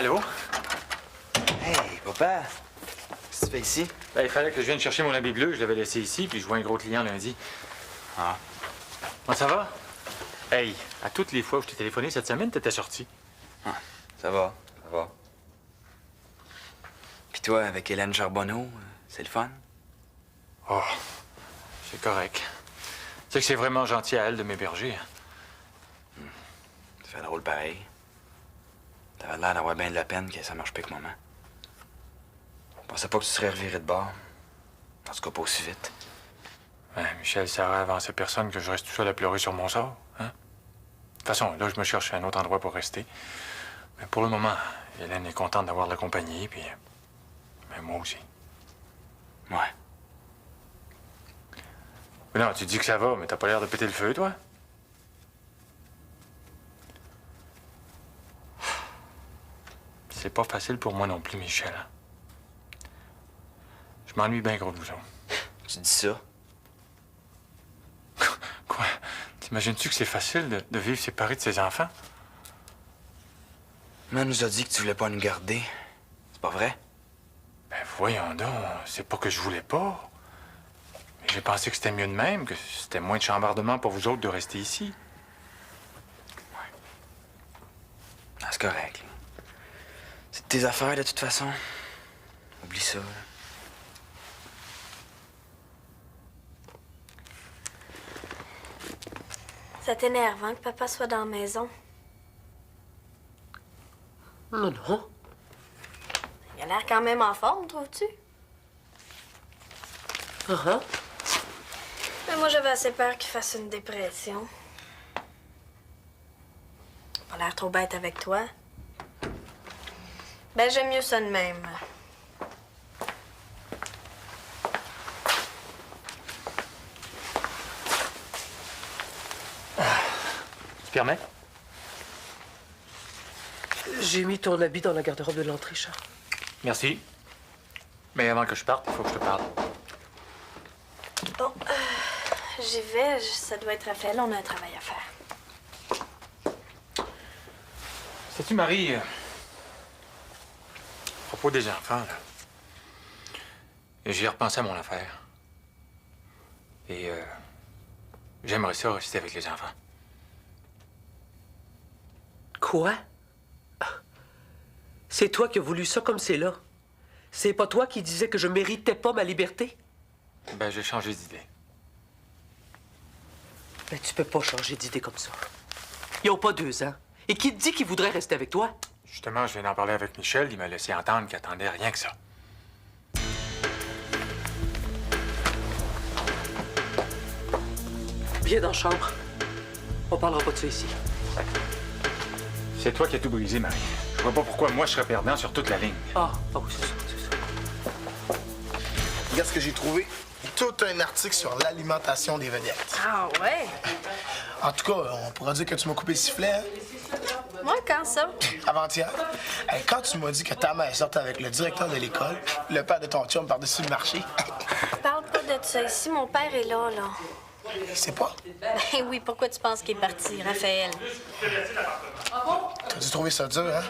Allô? Hey, papa! Qu'est-ce que tu fais ici? Ben, il fallait que je vienne chercher mon habit bleu. Je l'avais laissé ici, puis je vois un gros client lundi. Ah. Comment ça va? Hey, à toutes les fois où je t'ai téléphoné cette semaine, t'étais sorti. Ah, ça va. Puis toi, avec Hélène Charbonneau, c'est le fun? Oh, c'est correct. C'est que c'est vraiment gentil à elle de m'héberger. Ça fait drôle pareil. T'avais l'air d'avoir bien de la peine que ça marche plus avec maman. Je pensais pas que tu serais reviré de bord. En tout cas, pas aussi vite. Ouais, Michel, ça aurait avancé personne que je reste tout seul à pleurer sur mon sort, hein? De toute façon, là, je me cherche un autre endroit pour rester. Mais pour le moment, Hélène est contente d'avoir de la compagnie, puis... Mais moi aussi. Ouais. Mais non, tu dis que ça va, mais t'as pas l'air de péter le feu, toi? C'est pas facile pour moi non plus, Michel. Je m'ennuie bien gros de vous autres. Tu dis ça? Quoi? T'imagines-tu que c'est facile de vivre séparé de ses enfants? Maman nous a dit que tu voulais pas nous garder. C'est pas vrai? Ben voyons donc, c'est pas que je voulais pas. Mais j'ai pensé que c'était mieux de même, que c'était moins de chambardement pour vous autres de rester ici. Ah, c'est correct, là. C'est tes affaires, de toute façon. Oublie ça, là. Ça t'énerve, hein, que papa soit dans la maison? Non, non. Il a l'air quand même en forme, trouves-tu? Uh-huh. Mais moi, j'avais assez peur qu'il fasse une dépression. Pas l'air trop bête avec toi. Ben, j'aime mieux ça de même. Tu permets? J'ai mis ton habit dans la garde-robe de l'entrée, Charles. Merci. Mais avant que je parte, il faut que je te parle. Bon, j'y vais. Ça doit être Raphaël. On a un travail à faire. Sais-tu, Marie, à propos des enfants, là, j'y ai repensé à mon affaire. Et j'aimerais ça rester avec les enfants. Quoi? C'est toi qui as voulu ça comme c'est là. C'est pas toi qui disais que je méritais pas ma liberté? Ben, j'ai changé d'idée. Ben, tu peux pas changer d'idée comme ça. Ils ont pas 2 ans. Et qui te dit qu'ils voudraient rester avec toi? Justement, je viens d'en parler avec Michel. Il m'a laissé entendre qu'il attendait rien que ça. Viens dans la chambre. On parlera pas de ça ici. C'est toi qui as tout brisé, Marie. Je vois pas pourquoi moi je serais perdant sur toute la ligne. Ah oui, c'est ça. Regarde ce que j'ai trouvé. Tout un article sur l'alimentation des vedettes. Ah ouais? En tout cas, on pourra dire que tu m'as coupé le sifflet, hein? Moi, quand ça? Avant-hier. Hey, quand tu m'as dit que ta mère sortait avec le directeur de l'école, le père de ton chum par-dessus le marché. Parle pas de ça ici. Mon père est là, là. C'est pas. Ben oui, pourquoi tu penses qu'il est parti, Raphaël? T'as dû trouver ça dur, hein?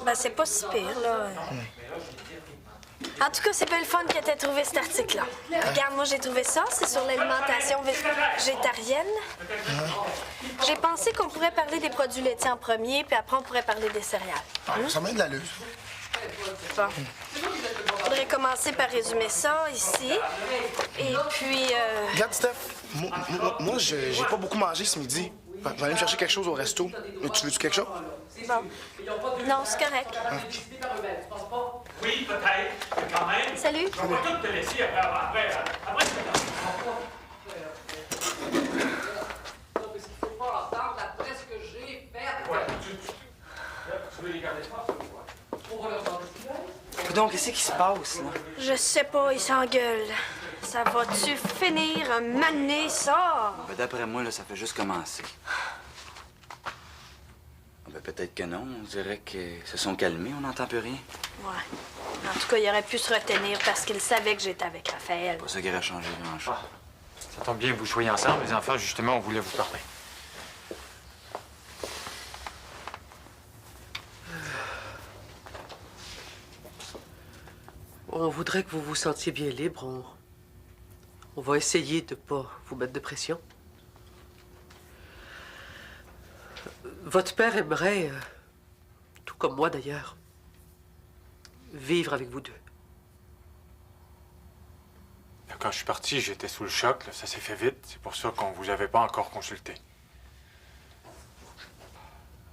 Ben, c'est pas si pire, là. En tout cas, c'est bien le fun que t'aies trouvé cet article-là. Regarde, moi, j'ai trouvé ça. C'est sur l'alimentation végétarienne. J'ai pensé qu'on pourrait parler des produits laitiers en premier, puis après, on pourrait parler des céréales. Ah, ça mène de l'allure. Bon. Faudrait commencer par résumer ça ici. Et puis, Regarde, Steph, moi, j'ai pas beaucoup mangé ce midi. Je vais aller me chercher quelque chose au resto. Tu veux-tu quelque chose? bon. Non, c'est correct. Oui, peut-être, mais quand même. Salut. On va tout te laisser après. Donc, qu'est-ce qui se passe, là? Je sais pas, il s'engueule. Ça va-tu finir un mané, ça? Ben, d'après moi, là, ça fait juste commencer. Ben, peut-être que non. On dirait qu'ils se sont calmés. On n'entend plus rien. Ouais. En tout cas, il aurait pu se retenir parce qu'il savait que j'étais avec Raphaël. Pas ça qui aurait changé grand-chose. Ça tombe bien que vous soyez ensemble, les enfants. Justement, on voulait vous parler. On voudrait que vous vous sentiez bien libre. On va essayer de pas vous mettre de pression. Votre père aimerait, tout comme moi d'ailleurs, vivre avec vous deux. Quand je suis parti, j'étais sous le choc. Là. Ça s'est fait vite. C'est pour ça qu'on vous avait pas encore consulté.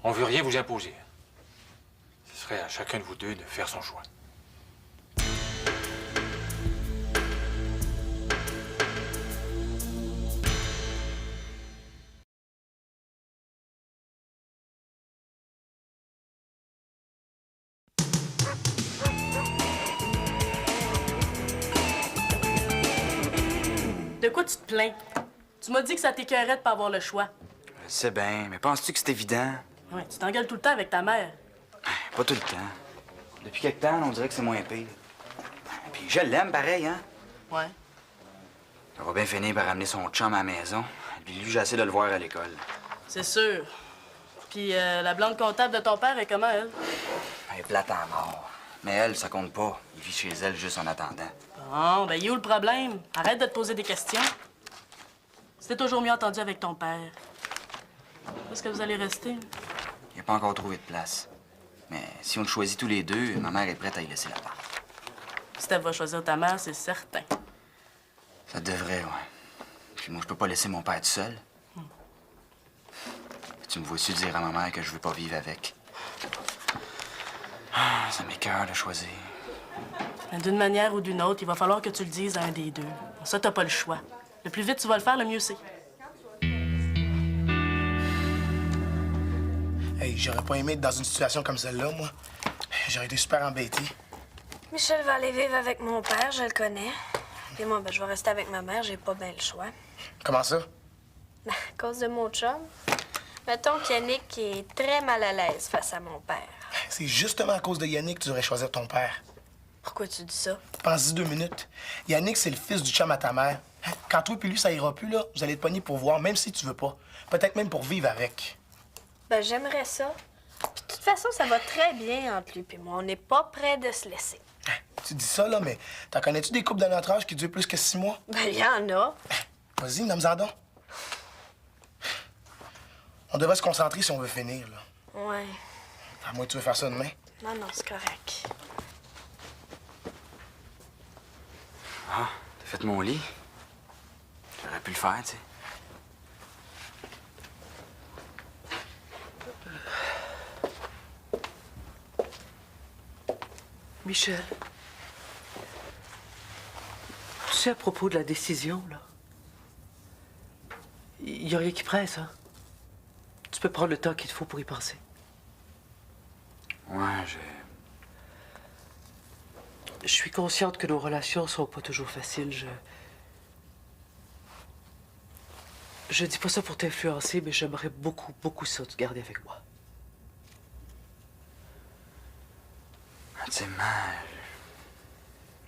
On veut rien vous imposer. Ce serait à chacun de vous deux de faire son choix. De quoi tu te plains? Tu m'as dit que ça t'écœurait de pas avoir le choix. Je sais bien, mais penses-tu que c'est évident? Ouais, tu t'engueules tout le temps avec ta mère. Pas tout le temps. Depuis quelque temps, on dirait que c'est moins pire. Puis je l'aime pareil, hein? Ouais. On va bien finir par ramener son chum à la maison. Puis lui, j'ai essayé de le voir à l'école. C'est sûr. Puis la blonde comptable de ton père est comment, elle? Elle est plate à mort. Mais elle, ça compte pas. Il vit chez elle juste en attendant. Bon, ben, il est où le problème? Arrête de te poser des questions. C'était toujours mieux entendu avec ton père. Où est-ce que vous allez rester? Il n'a pas encore trouvé de place. Mais si on le choisit tous les deux, ma mère est prête à y laisser la part. Steph va choisir ta mère, c'est certain. Ça devrait, ouais. Puis moi, je peux pas laisser mon père tout seul. Tu me vois-tu dire à ma mère que je veux pas vivre avec? Ah, ça m'écoeure de choisir. Mais d'une manière ou d'une autre, il va falloir que tu le dises à un des deux. Ça, t'as pas le choix. Le plus vite tu vas le faire, le mieux c'est. Hey, j'aurais pas aimé être dans une situation comme celle-là, moi. J'aurais été super embêté. Michel va aller vivre avec mon père, je le connais. Puis moi, ben, je vais rester avec ma mère, j'ai pas bien le choix. Comment ça? À cause de mon chum. Mettons qu'Yannick est très mal à l'aise face à mon père. C'est justement à cause de Yannick que tu devrais choisir ton père. Pourquoi tu dis ça? Pense-y 2 minutes. Yannick, c'est le fils du chum à ta mère. Quand toi et lui, ça ira plus, là, vous allez te pogner pour voir, même si tu veux pas. Peut-être même pour vivre avec. Ben, j'aimerais ça. Puis, de toute façon, ça va très bien entre lui et moi. On n'est pas prêt de se laisser. Tu dis ça, là, mais t'en connais-tu des couples de notre âge qui durent plus que 6 mois? Ben, il y en a. Vas-y, nomme-en donc. On devrait se concentrer si on veut finir, là. Ouais. À moins que tu veux faire ça demain. Non, non, c'est correct. Ah, t'as fait mon lit? J'aurais pu le faire, tu sais. Michel, tu sais, à propos de la décision, là, il n'y a rien qui presse, hein? Tu peux prendre le temps qu'il te faut pour y penser. Ouais, Je suis consciente que nos relations sont pas toujours faciles. Je dis pas ça pour t'influencer, mais j'aimerais beaucoup, beaucoup ça te garder avec moi. Tu sais,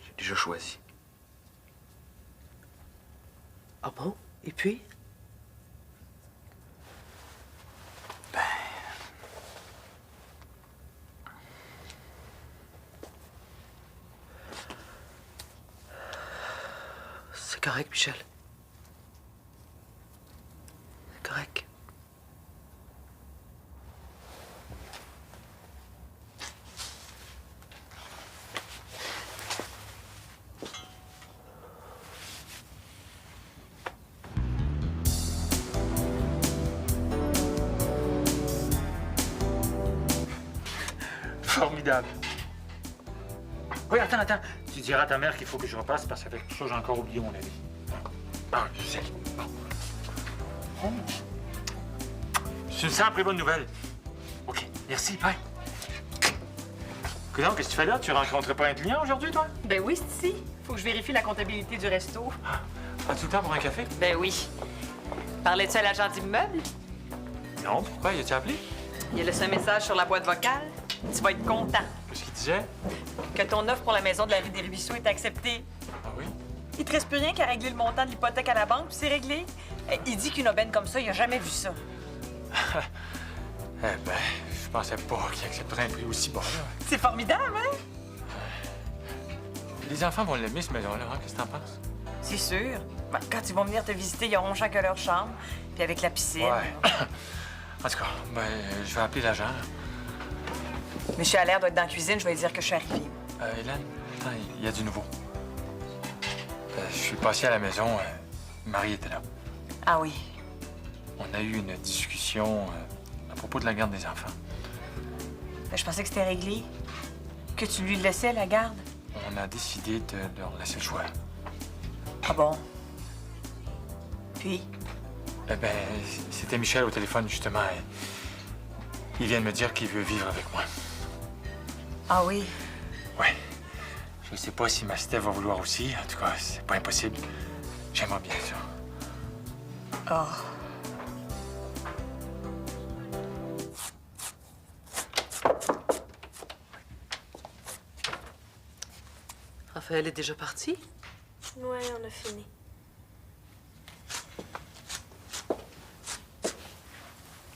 j'ai déjà choisi. Ah bon? Et puis? Ben... C'est correct, Michel. C'est correct. Formidable. Oui, attends. Tu diras à ta mère qu'il faut que je repasse parce qu'avec tout ça, j'ai encore oublié mon avis. Ah, je sais. Bon. Oh. C'est une simple et bonne nouvelle. OK, merci, bye. Coudonc, qu'est-ce que tu fais là? Tu rencontres pas un client aujourd'hui, toi? Ben oui, c'est ici. Faut que je vérifie la comptabilité du resto. As-tu le temps pour un café? Ben oui. Parlais-tu à l'agent d'immeuble? Non, pourquoi? Y a-tu appelé? Il a laissé un message sur la boîte vocale. Tu vas être content Qu'est-ce qu'il disait? que ton offre pour la maison de la rue des Ruisseaux est acceptée. Ah oui? Il te reste plus rien qu'à régler le montant de l'hypothèque à la banque, puis c'est réglé. Il dit qu'une aubaine comme ça, il a jamais vu ça. Eh ben, je pensais pas qu'il accepterait un prix aussi bas, là. C'est formidable, hein? Les enfants vont l'aimer, cette maison-là, hein? Qu'est-ce que t'en penses? C'est sûr. Ben, quand ils vont venir te visiter, ils auront chacun leur chambre. Puis avec la piscine. Ouais. En tout cas, ben, je vais appeler l'agent, là. Monsieur Allaire doit être dans la cuisine, je vais lui dire que je suis arrivée. Hélène, attends, il y a du nouveau. Je suis passé à la maison, Marie était là. Ah oui. On a eu une discussion à propos de la garde des enfants. Ben, je pensais que c'était réglé. Que tu lui laissais la garde. On a décidé de leur laisser le choix. Ah bon? Puis? Ben, c'était Michel au téléphone, justement. Il vient de me dire qu'il veut vivre avec moi. Ah oui? Ouais. Je sais pas si ma Steph va vouloir aussi. En tout cas, c'est pas impossible. J'aimerais bien ça. Oh. Raphaël est déjà parti? Ouais, on a fini.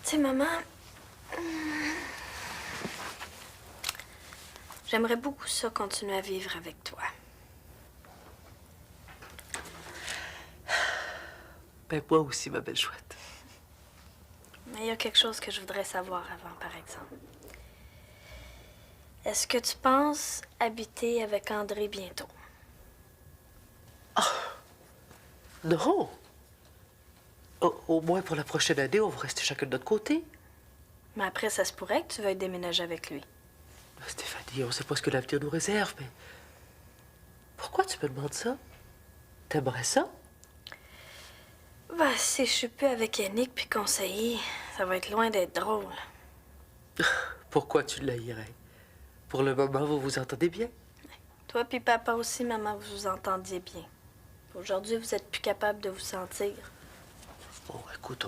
Tu sais, maman... J'aimerais beaucoup ça, continuer à vivre avec toi. Ben, moi aussi, ma belle chouette. Mais il y a quelque chose que je voudrais savoir avant, par exemple. Est-ce que tu penses habiter avec André bientôt? Non. Au moins pour la prochaine année, on va rester chacun de notre côté. Mais après, ça se pourrait que tu veuilles déménager avec lui. Stéphanie, on sait pas ce que l'avenir nous réserve, mais... Pourquoi tu me demandes ça? T'aimerais ça? Bah, si je suis plus avec Yannick puis conseiller, ça va être loin d'être drôle. Pourquoi tu l'haïrais? Pour le moment, vous vous entendez bien? Toi puis papa aussi, maman, vous vous entendiez bien. Aujourd'hui, vous êtes plus capable de vous sentir. Bon, écoute,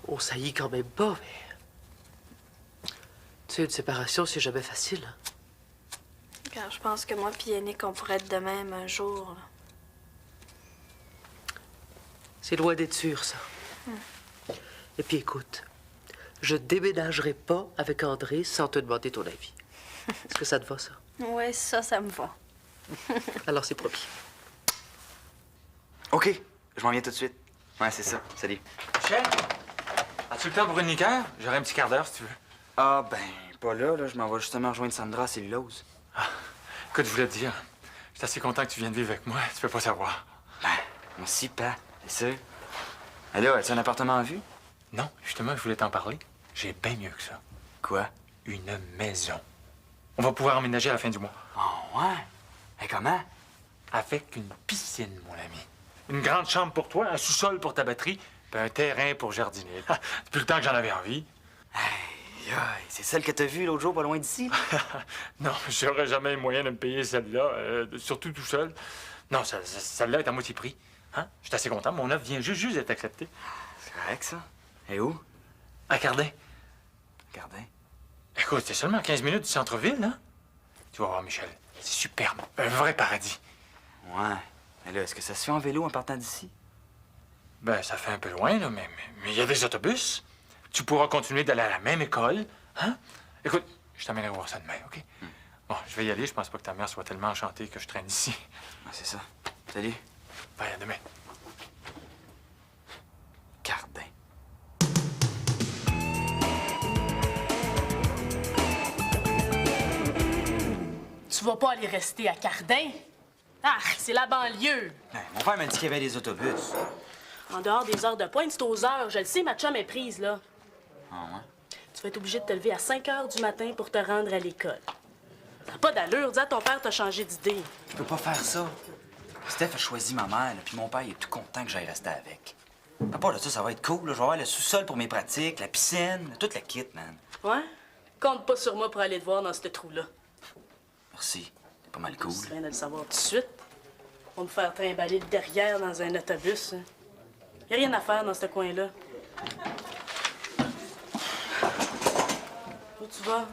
on saillit quand même pas, mais... Tu sais, une séparation, c'est jamais facile. Hein? Quand je pense que moi puis Yannick, on pourrait être de même un jour. Là. C'est loin d'être sûr, ça. Et puis, écoute, je déménagerai pas avec André sans te demander ton avis. Est-ce que ça te va, ça? Ouais, ça me va. Alors, c'est promis. OK, je m'en viens tout de suite. Ouais, c'est ça. Salut. Michel, as-tu le temps pour une liqueur? J'aurai un petit quart d'heure, si tu veux. Ah, ben, pas là. Je m'en vais justement rejoindre Sandra à Cellulose. Écoute, je voulais te dire, je suis assez content que tu viennes vivre avec moi. Tu peux pas savoir. Ben, moi aussi, pas. C'est sûr. Et là, as-tu un appartement en vue? Non, justement, je voulais t'en parler. J'ai bien mieux que ça. Quoi? Une maison. On va pouvoir emménager à la fin du mois. Oh, ouais. Et comment? Avec une piscine, mon ami. Une grande chambre pour toi, un sous-sol pour ta batterie, puis un terrain pour jardiner. Depuis le temps que j'en avais envie. Aïe, aïe, c'est celle que t'as vue l'autre jour, pas loin d'ici? Non, j'aurais jamais les moyens de me payer celle-là, surtout tout seul. Non, celle-là est à moitié prix. Hein? Je suis assez content. Mon offre vient juste d'être acceptée. C'est correct, ça. Et où? À Cardin. Regardez. Écoute, c'est seulement 15 minutes du centre-ville, hein? Tu vas voir, Michel. C'est superbe. Un vrai paradis. Ouais. Mais là, est-ce que ça se fait en vélo en partant d'ici? Ben, ça fait un peu loin, là, mais il y a des autobus. Tu pourras continuer d'aller à la même école, hein? Écoute, je t'amènerai voir ça demain, OK? Bon, je vais y aller. Je pense pas que ta mère soit tellement enchantée que je traîne ici. Ouais, c'est ça. Salut. Bye, à demain. Cardin. Tu vas pas aller rester à Cardin? Ah, c'est la banlieue. Ouais, mon père m'a dit qu'il y avait des autobus. En dehors des heures de pointe, c'est aux heures. Je le sais, ma chum est prise, là. Ah, ouais? Tu vas être obligé de te lever à 5 heures du matin pour te rendre à l'école. Ça n'a pas d'allure. Dis à ton père t'a changé d'idée. Je peux pas faire ça. Steph a choisi ma mère, là, puis mon père il est tout content que j'aille rester avec. À part de ça, ça va être cool. Là. Je vais avoir le sous-sol pour mes pratiques, la piscine, toute la kit, man. Ouais? Compte pas sur moi pour aller te voir dans ce trou-là. Merci. C'est pas mal cool. C'est bien de le savoir tout de suite. On va me faire trimballer derrière dans un autobus. Hein. Y a rien à faire dans ce coin-là. Où tu vas?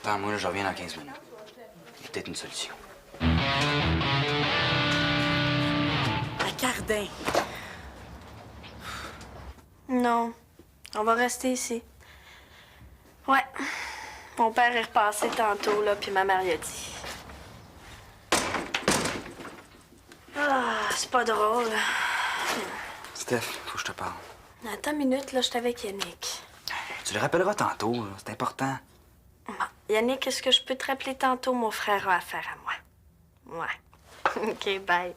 Attends-moi, là, je reviens dans 15 minutes. Il y a peut-être une solution. À Cardin. Non, on va rester ici. Ouais. Mon père est repassé tantôt, là, puis ma mère y a dit. Ah, c'est pas drôle. Steph, faut que je te parle. Attends une minute, là, je suis avec Yannick. Tu le rappelleras tantôt, là. C'est important. Bon, Yannick, est-ce que je peux te rappeler tantôt? Mon frère a affaire à moi. Ouais. OK, bye.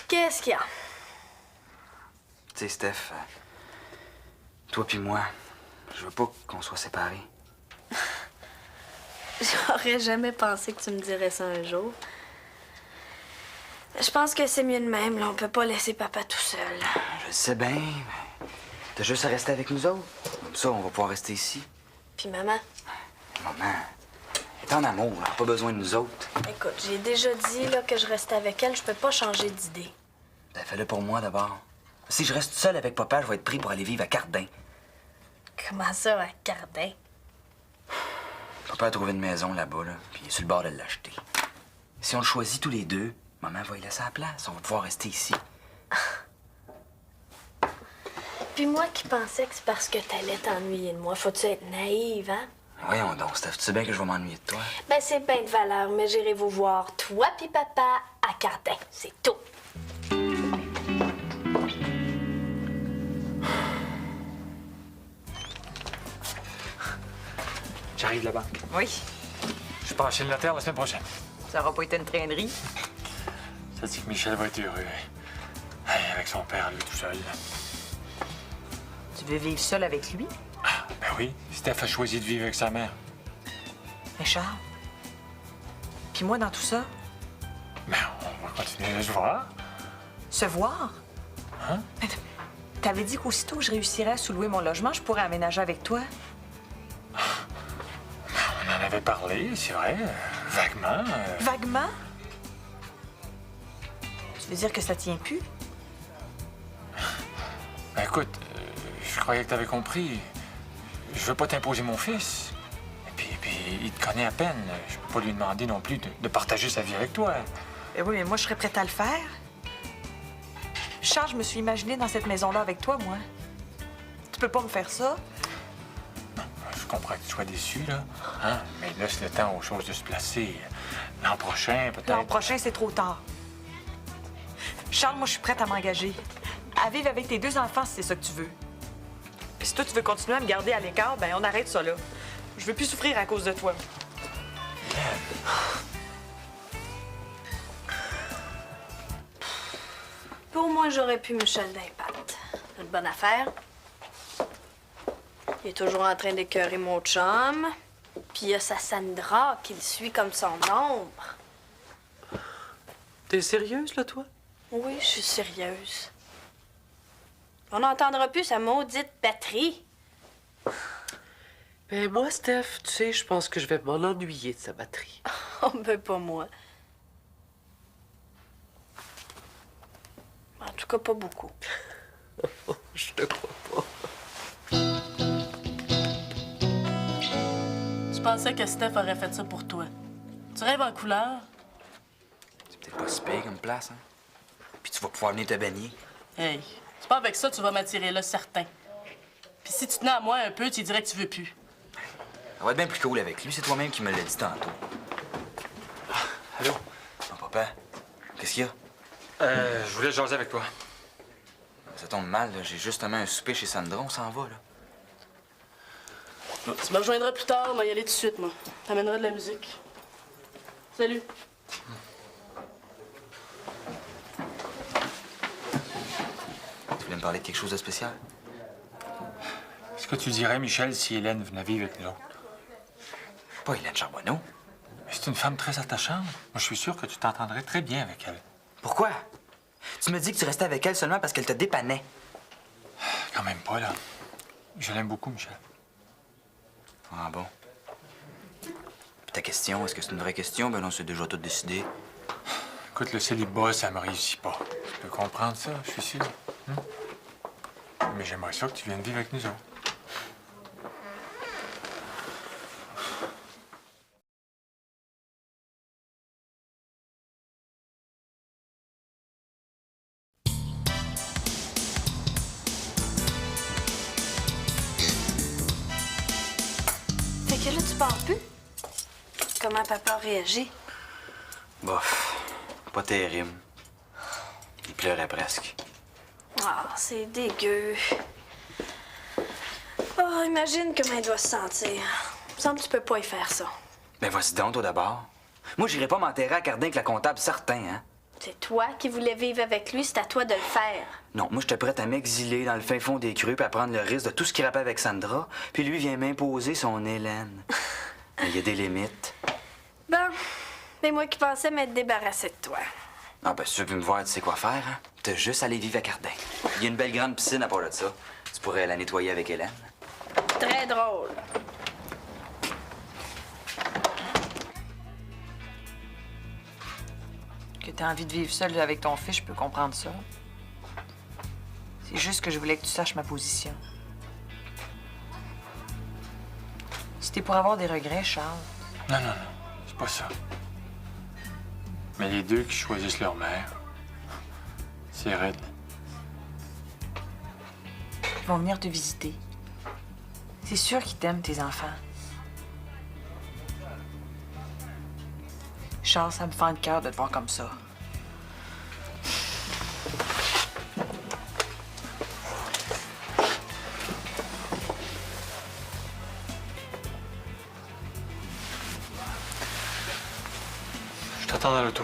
Qu'est-ce qu'il y a? Tu sais, Steph, toi puis moi, je veux pas qu'on soit séparés. J'aurais jamais pensé que tu me dirais ça un jour. Je pense que c'est mieux de même, là. On peut pas laisser papa tout seul. Je le sais bien, mais t'as juste à rester avec nous autres. Comme ça, on va pouvoir rester ici. Puis maman? Maman, elle est en amour, elle a pas besoin de nous autres. Écoute, j'ai déjà dit là, que je restais avec elle. Je peux pas changer d'idée. Ben, fais-le pour moi d'abord. Si je reste seul avec papa, je vais être pris pour aller vivre à Cardin. Comment ça, à Cardin? Papa a trouvé une maison là-bas, là, puis il est sur le bord de l'acheter. Si on le choisit tous les deux, maman va y laisser la place. On va pouvoir rester ici. Puis moi qui pensais que c'est parce que t'allais t'ennuyer de moi. Faut-tu être naïve, hein? Voyons donc, Steph, tu sais bien que je vais m'ennuyer de toi. Ben, c'est bien de valeur, mais j'irai vous voir, toi puis papa, à Cardin. C'est tout. J'arrive là-bas. Oui, Je pars chez le notaire la semaine prochaine. ça aura pas été une traînerie. Ça dit que Michel va être heureux. Hey, avec son père, lui, tout seul. Tu veux vivre seul avec lui? Ah, ben oui, Steph a choisi de vivre avec sa mère. Mais Charles, puis moi dans tout ça, Ben, on va continuer à se voir. se voir? Hein? Mais t'avais dit qu'aussitôt que je réussirais à sous-louer mon logement, je pourrais aménager avec toi. On en avait parlé, c'est vrai, vaguement. Vaguement? Tu veux dire que ça tient plus? Ben, écoute, je croyais que t'avais compris. Je veux pas t'imposer mon fils. Et puis, il te connaît à peine. Je peux pas lui demander non plus de partager sa vie avec toi. Ben oui, mais moi, je serais prête à le faire. Charles, je me suis imaginée dans cette maison-là avec toi, moi. Tu peux pas me faire ça? Je comprends que tu sois déçu, là. Hein? Mais laisse le temps aux choses de se placer. L'an prochain, peut-être. L'an prochain, c'est trop tard. Charles, moi, je suis prête à m'engager. À vivre avec tes 2 enfants, si c'est ça que tu veux. Puis si toi, tu veux continuer à me garder à l'écart, ben on arrête ça, là. Je veux plus souffrir à cause de toi. Pour moi, j'aurais pu Michel d'impact. Une bonne affaire. Il est toujours en train d'écœurer mon chum. Puis il y a sa Sandra qui le suit comme son ombre. T'es sérieuse, là, toi? Oui, je suis sérieuse. On n'entendra plus sa maudite batterie. Ben, moi, Steph, tu sais, je pense que je vais m'en ennuyer de sa batterie. Oh, ben pas moi. En tout cas, pas beaucoup. Je te crois pas. Tu pensais que Steph aurait fait ça pour toi. Tu rêves en couleur? C'est peut-être pas si pire comme place, hein? Puis tu vas pouvoir venir te baigner. Hey, c'est pas avec ça que tu vas m'attirer là, certain. Puis si tu tenais à moi un peu, tu dirais que tu veux plus. Ça va être bien plus cool avec lui, c'est toi-même qui me l'as dit tantôt. Allô? Non, papa, qu'est-ce qu'il y a? Je voulais jaser avec toi. Ça tombe mal, là. J'ai justement un souper chez Sandra, on s'en va, là. Tu me rejoindras plus tard, on va y aller tout de suite, moi. T'amèneras de la musique. Salut. Tu voulais me parler de quelque chose de spécial? Est-ce que tu dirais, Michel, si Hélène venait vivre avec nous autres? Pas Hélène Charbonneau. Mais c'est une femme très attachante. Moi, je suis sûr que tu t'entendrais très bien avec elle. Pourquoi? Tu me dis que tu restais avec elle seulement parce qu'elle te dépannait. Quand même pas, là. Je l'aime beaucoup, Michel. Ah bon? Puis ta question, est-ce que c'est une vraie question? Ben non, c'est déjà tout décidé. Écoute, le célibat, ça me réussit pas. Tu peux comprendre ça, je suis sûr. Mais j'aimerais ça que tu viennes vivre avec nous autres. Fait que là, tu pars plus? Comment papa réagit? Bof. Pas terrible. Il pleurait presque. Ah, c'est dégueu. Oh, imagine comment il doit se sentir. Il me semble que tu peux pas y faire ça. Ben, vas-y donc, toi, d'abord. Moi, j'irai pas m'enterrer à Cardin avec la comptable, certain, hein? C'est toi qui voulais vivre avec lui, c'est à toi de le faire. Non, moi, j'étais prête à m'exiler dans le fin fond des crues puis à prendre le risque de tout scraper avec Sandra, puis lui vient m'imposer son Hélène. Mais il y a des limites. Bon, c'est moi qui pensais m'être débarrassée de toi. Ah, ben, si tu veux me voir, tu sais quoi faire, hein? T'as juste à aller vivre à Cardin. Il y a une belle grande piscine à part de ça. Tu pourrais la nettoyer avec Hélène. Très drôle. Que t'as envie de vivre seule avec ton fils, je peux comprendre ça. C'est juste que je voulais que tu saches ma position. Si t'es pour avoir des regrets, Charles, Non, non, non. C'est pas ça. Mais les deux qui choisissent leur mère, c'est raide. ils vont venir te visiter. C'est sûr qu'ils t'aiment, tes enfants. Charles, ça me fend le cœur de te voir comme ça. Je t'attends dans l'auto.